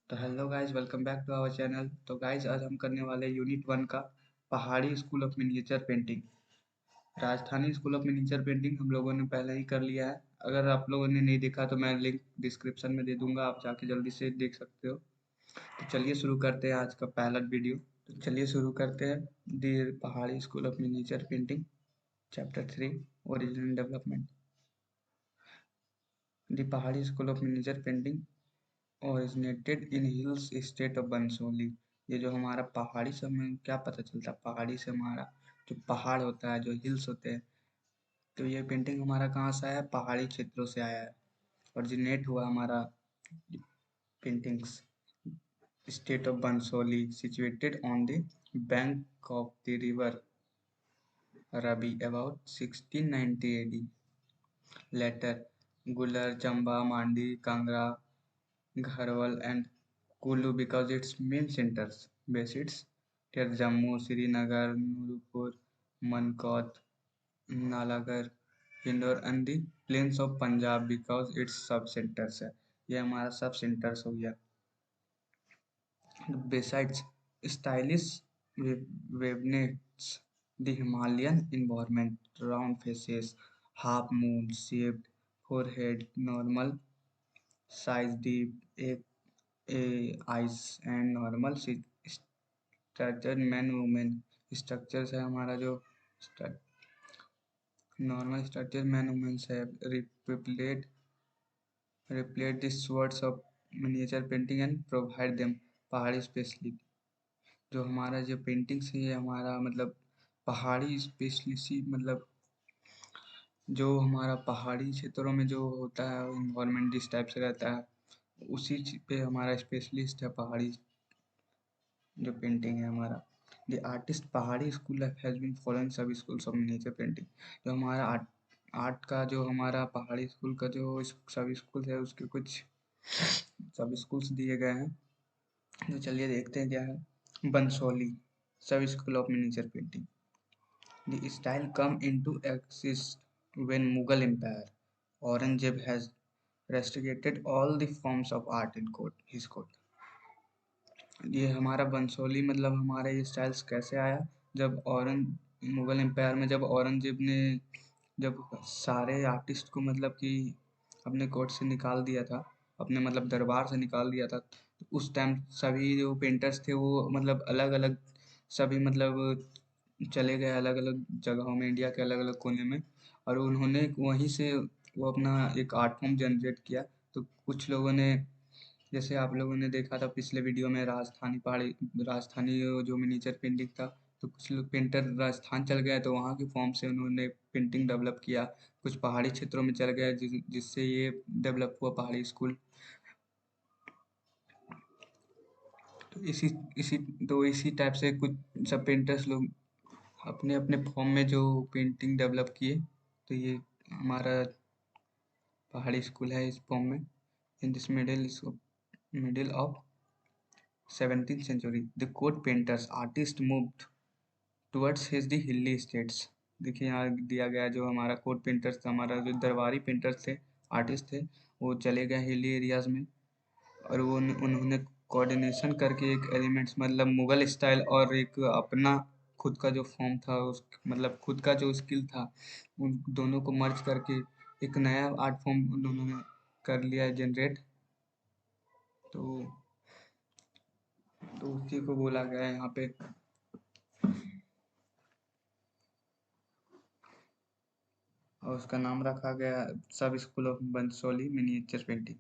तो hello guys, welcome back to our channel. तो guys, आज हम करने वाले यूनिट 1 का Pahari school of miniature painting. Rajasthani school of miniature painting हम लोगों ने पहले ही कर लिया है। अगर आप लोगों ने नहीं देखा तो मैं लिंक डिस्क्रिप्शन में दे दूंगा, आप जाके जल्दी से देख सकते हो। तो चलिए शुरू करते हैं आज का पहला वीडियो। तो चलिए शुरू करते हैं the Pahari school of miniature painting chapter 3 original development. The Pahari school of miniature painting originated in hills state of Basohli. ये जो हमारा पहाड़ी से हमें क्या पता चलता है, पहाड़ी से हमारा जो पहाड़ होता है, जो हिल्स होते हैं। तो ये पेंटिंग हमारा कहाँ से आया है? पहाड़ी क्षेत्रों से आया है। ओरिजिनेट हुआ हमारा paintings state of Basohli, situated on the bank of the river Ravi about 1690 AD। Later Guler, Chamba, Mandi, Kangra, Gharwal and Kulu because its main centers, bases, are Jammu, Srinagar, Nurpur, Mankot, Nalagarh, Indore and the plains of Punjab because its सब centers है। ये हमारा सब centers हो गया। Besides stylish wavenets, the Himalayan environment, round faces, half moon shaped forehead, normal size deep, eyes and normal structure man women structures है हमारा जो नॉर्मल स्ट्रक्चर मैन वुमेन्स है। Repellent this words of miniature painting and provide them पहाड़ी specially. जो हमारा जो paintings है ये हमारा मतलब पहाड़ी स्पेशलिसी, मतलब जो हमारा पहाड़ी क्षेत्रों में जो होता है इन्वायरमेंट जिस टाइप से रहता है उसी पे हमारा स्पेशलिस्ट है पहाड़ी जो पेंटिंग है हमारा। The artist Pahari school has been following sub schools of miniature painting. जो हमारा आर्ट का जो हमारा पहाड़ी स्कूल का जो सब स्कूल है उसके कुछ सब स्कूल्स दिए गए हैं। तो चलिए देखते हैं क्या है। Basohli sub school of miniature painting. The style come into exist when Mughal empire Aurangzeb has restricted all the forms of art in his court। ये हमारा बंसोली मतलब हमारा ये स्टाइल्स कैसे आया? जब मुगल एम्पायर में जब औरंगजेब ने जब सारे आर्टिस्ट को मतलब कि अपने कोर्ट से निकाल दिया था, अपने मतलब दरबार से निकाल दिया था, तो उस टाइम सभी जो पेंटर्स थे वो मतलब अलग अलग सभी मतलब चले गए अलग अलग जगहों में, इंडिया के अलग अलग कोने में, और उन्होंने वहीं से वो अपना एक आर्ट फॉर्म जनरेट किया। तो कुछ लोगों ने, जैसे आप लोगों ने देखा था पिछले वीडियो में, राजस्थानी जो मिनिएचर पेंटिंग था, तो कुछ लोग पेंटर राजस्थान चल गए तो वहाँ के फॉर्म से उन्होंने पेंटिंग डेवलप किया। कुछ पहाड़ी क्षेत्रों में चल गए जिससे ये डेवलप हुआ पहाड़ी स्कूल। तो इसी टाइप से कुछ सब पेंटर्स लोग अपने अपने फॉर्म में जो पेंटिंग डेवलप किए। तो ये हमारा पहाड़ी स्कूल है इस फॉर्म में। In this middle of 17th century the court painters artist moved towards his the hilly states। देखिए यहाँ दिया गया जो हमारा कोर्ट पेंटर्स था, हमारा जो दरबारी पेंटर्स थे, आर्टिस्ट थे, वो चले गए हिली एरियाज में। और वो उन्होंने कोऑर्डिनेशन करके एक एलिमेंट्स मतलब मुगल स्टाइल और एक अपना खुद का जो फॉर्म था, उस मतलब खुद का जो स्किल था, उन दोनों को मर्ज करके एक नया आर्ट फॉर्म उन्होंने कर लिया जनरेट। तो उसी को बोला गया है यहाँ पे। और उसका नाम रखा गया सब school of Basohli miniature painting.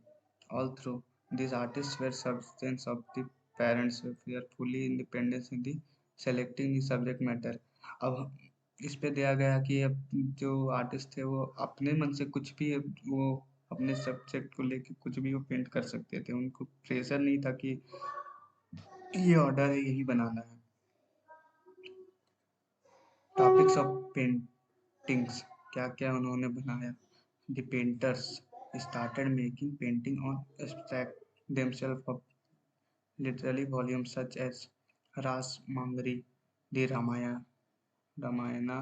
All through this artist were substance of the parents were fully independence in the selecting the subject matter. अब इस पे दिया गया कि अब जो आर्टिस्ट थे वो अपने मन से कुछ भी वो अपने सब्जेक्ट को लेके कुछ भी वो पेंट कर सकते थे। उनको प्रेशर नहीं था कि ये ऑर्डर है यही बनाना है। टॉपिक्स ऑफ पेंटिंग्स क्या क्या उन्होंने बनाया। The painters started making painting on abstract themselves of literary volumes such as Ras Mangri, the Ramayana,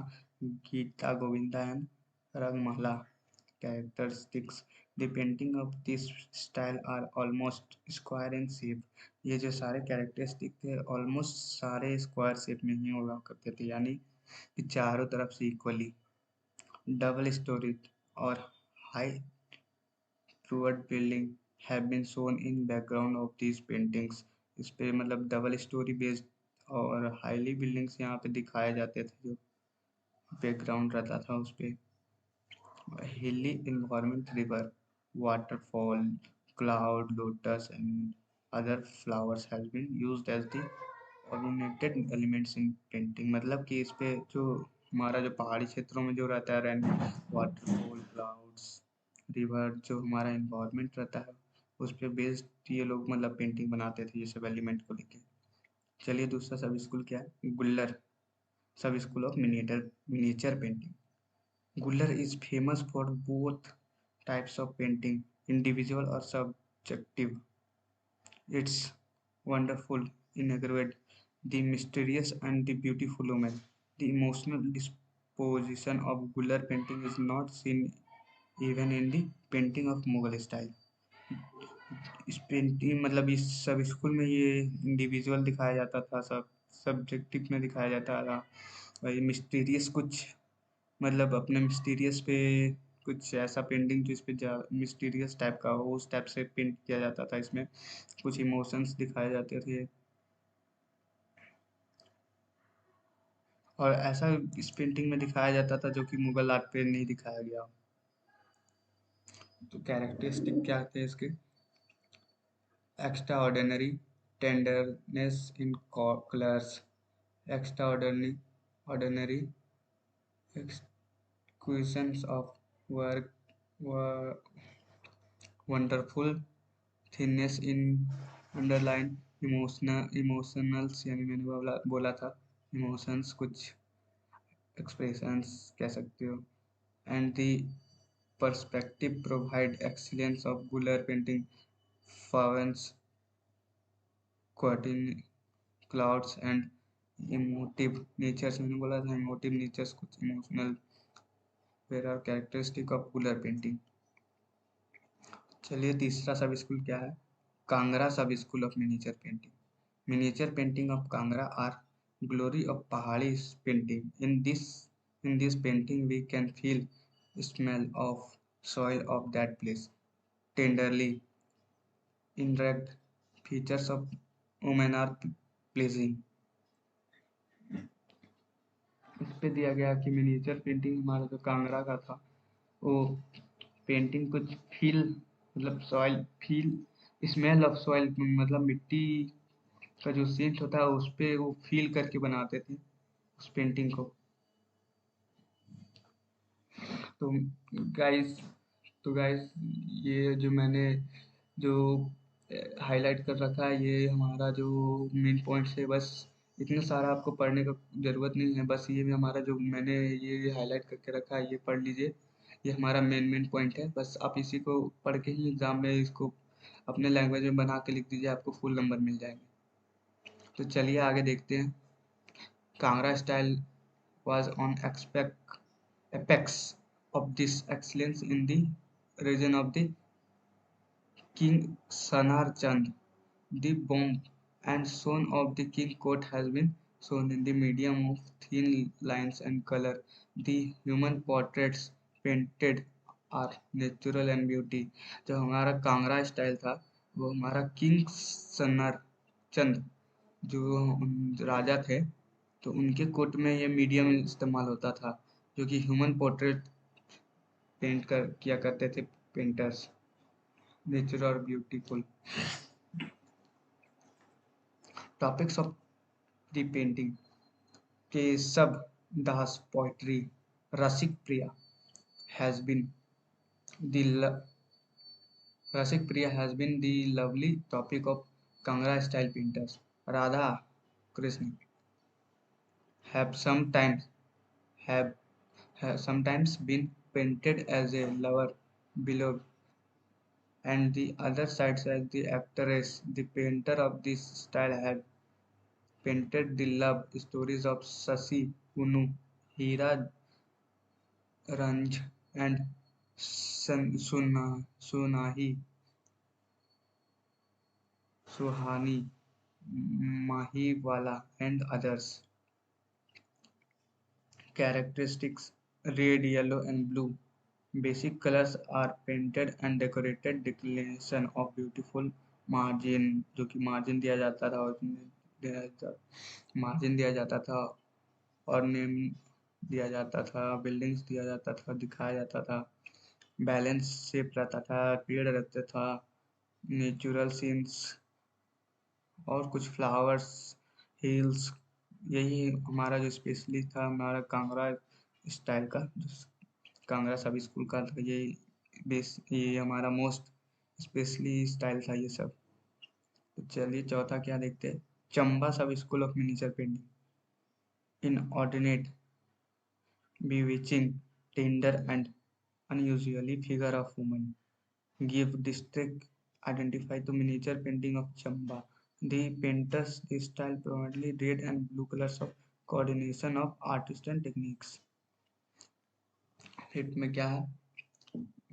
Gita Govinda and Ragmala characteristics. The painting of this style are almost square in shape. ये जो सारे characteristic थे almost सारे square shape में ही हुआ करते थे, यानी कि चारों तरफ से इक्वली डबल स्टोरी और high throughout building have been shown in background of these paintings. इस पे मतलब डबल स्टोरी बेस्ड और हाईली बिल्डिंग्स यहाँ पे दिखाए जाते थे, जो बैकग्राउंड रहता था उस पे। हिली environment, river, waterfall, cloud, lotus and other flowers has been used as the ornamented elements in painting। मतलब कि इस पे जो हमारा जो पहाड़ी क्षेत्रों में जो रहता है रैन वाटरफॉल, क्लाउड्स, रिवर, जो हमारा इन्वायरमेंट रहता है उस पे बेस्ड ये लोग मतलब पेंटिंग बनाते थे ये सब एलिमेंट को लेके। चलिए दूसरा सब स्कूल क्या है, गुल्लर सब school of miniature painting. Guller is famous for both types of painting, individual or subjective. It's wonderful, inaccurate, the mysterious and the beautiful woman. The emotional disposition of Guller painting is not seen even in the painting of Mughal style. इस painting मतलब इस सब school में ये individual दिखाया जाता था, सब सब्जेक्टिव में दिखाया जाता था, और ये मिस्टीरियस कुछ मतलब अपने मिस्टीरियस पे कुछ ऐसा पेंटिंग जो इस पे मिस्टीरियस टाइप का हो उस टाइप से पेंट किया जाता था। इसमें कुछ इमोशंस दिखाए जाते थे और ऐसा इस पेंटिंग में दिखाया जाता था जो कि मुगल आर्ट पे नहीं दिखाया गया। तो कैरेक्टरिस्टिक क्या थे इसके, extraordinary tenderness in colours, extraordinary executions of work, wonderful thinness in underline, emotionals यानी मैंने बोला था इमोशंस, कुछ एक्सप्रेशंस कह सकते हो। And the perspective provide excellence of Guler painting फावेंस क्वार्टिन क्लाउड्स एंड इमोटिव नेचर्स, मैंने बोला था इमोटिव नेचर्स, कुछ emotional were are characteristic of Guler painting. चलिए तीसरा सब स्कूल क्या है, Kangra sub school of miniature painting. Miniature painting of Kangra are glory of Pahadi painting. In this painting, we can feel smell of soil of that place. Tenderly, indirect features of women are pleasing. इस पे दिया गया कि miniature painting हमारा जो कांगड़ा का था वो पेंटिंग कुछ फील मतलब soil feel, smell of soil मतलब मिट्टी का जो सेंट होता है उस पे वो फील करके बनाते थे उस पेंटिंग को। तो गाइस तो गाइस ये जो मैंने जो हाईलाइट कर रखा है ये हमारा जो मेन पॉइंट्स है, बस इतना सारा आपको पढ़ने का ज़रूरत नहीं है, बस ये भी हमारा जो मैंने ये हाईलाइट करके रखा है ये पढ़ लीजिए। ये हमारा मेन पॉइंट है, बस आप इसी को पढ़ के ही एग्ज़ाम में इसको अपने लैंग्वेज में बना के लिख दीजिए, आपको फुल नंबर मिल जाएंगे। तो चलिए आगे देखते हैं। Kangra style was on apex of this excellence in the region of the King Sanar Chand. The bomb and stone of the king coat has been shown in the medium of thin lines and color. The human portraits painted are natural and beauty। जो हमारा Kangra style था वो हमारा king सनर चंद जो राजा थे तो उनके coat में ये मीडियम इस्तेमाल होता था, जो कि ह्यूमन पोर्ट्रेट पेंट कर किया करते थे पेंटर्स, नेचुरल और beautiful. Topics of the painting, Keshav Das poetry, Rasik Priya has been the Rasik Priya has been the lovely topic of Kangra style painters. Radha Krishna have sometimes have sometimes been painted as a lover beloved, and the other sides as the actress. The painter of this style have painted the love stories of Sasi Kunu, Hira Ranj, and Sunahi, Suhani, Mahiwala, and others. Characteristics: red, yellow, and blue. Basic colors are painted and decorated. Declination of beautiful margin, जो कि margin दिया जाता था और margin दिया जाता था और नेम दिया जाता था, बिल्डिंग्स दिया जाता था, दिखाया जाता था, बैलेंस शेप रहता था, पेड़ रहते था, नेचुरल सीन्स और कुछ फ्लावर्स, हिल्स। यही हमारा जो स्पेशली था हमारा कांगड़ा स्टाइल का, कांगड़ा सब स्कूल का था ये बेस, ये हमारा मोस्ट स्पेशली स्टाइल था ये सब। तो चलिए चौथा क्या देखते हैं, चंबा सब school of miniature painting. Inordinate, bewitching, tender and unusually figure of woman give district identify to miniature painting of Chamba. The painters style primarily red and blue colors of coordination of artist and techniques. हिट में क्या है,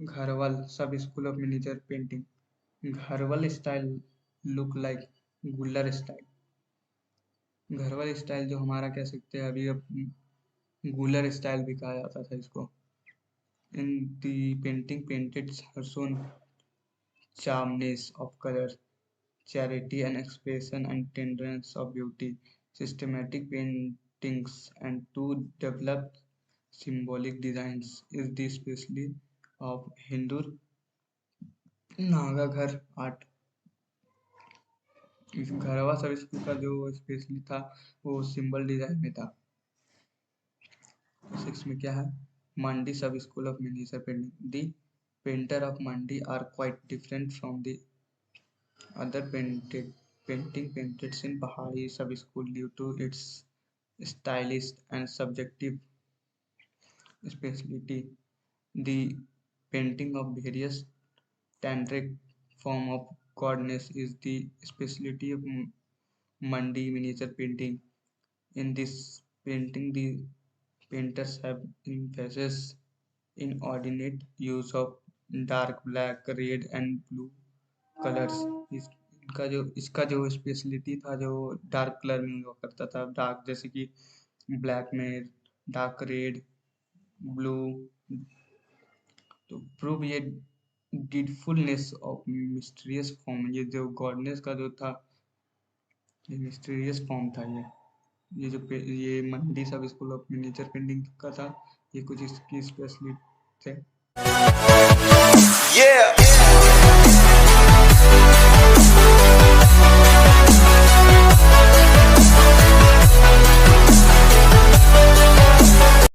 Garhwal sub school of miniature painting. Garhwal style look like Guler style. Garhwal style जो हमारा कह सकते हैं अभी, अब गुलर स्टाइल भी कहा जाता था इसको। इन दी पेंटिंग पेंटेड हर्सोन charmness of color, charity and expression and tenderness of beauty, systematic paintings and to develop symbolic designs is the specialty of Hindu Naga घर आर्ट। इस घरवा सब स्कूल का जो स्पेशली था वो सिंबल डिजाइन में था। 6 में क्या है, Mandi sub school of miniature painting. The painter of Mandi are quite different from the other painting painted in Pahari sub-school due to its stylish and subjective speciality. The painting of various tantric form of goddess is the specialty of Mandi miniature painting. In this painting, the painters have emphasis inordinate use of dark black, red, and blue colours. इसका जो speciality था जो dark colour में हुआ करता था, dark जैसे कि ब्लैक में डार्क रेड, ब्लू। तो प्रूव ये डिडफुलनेस ऑफ मिस्टीरियस फॉर्म, ये जो गॉडनेस का जो था ये मिस्टीरियस फॉर्म था। ये जो ये मंडी sub school of miniature painting का था, ये कुछ इसकी स्पेशलिटी थे। Yeah.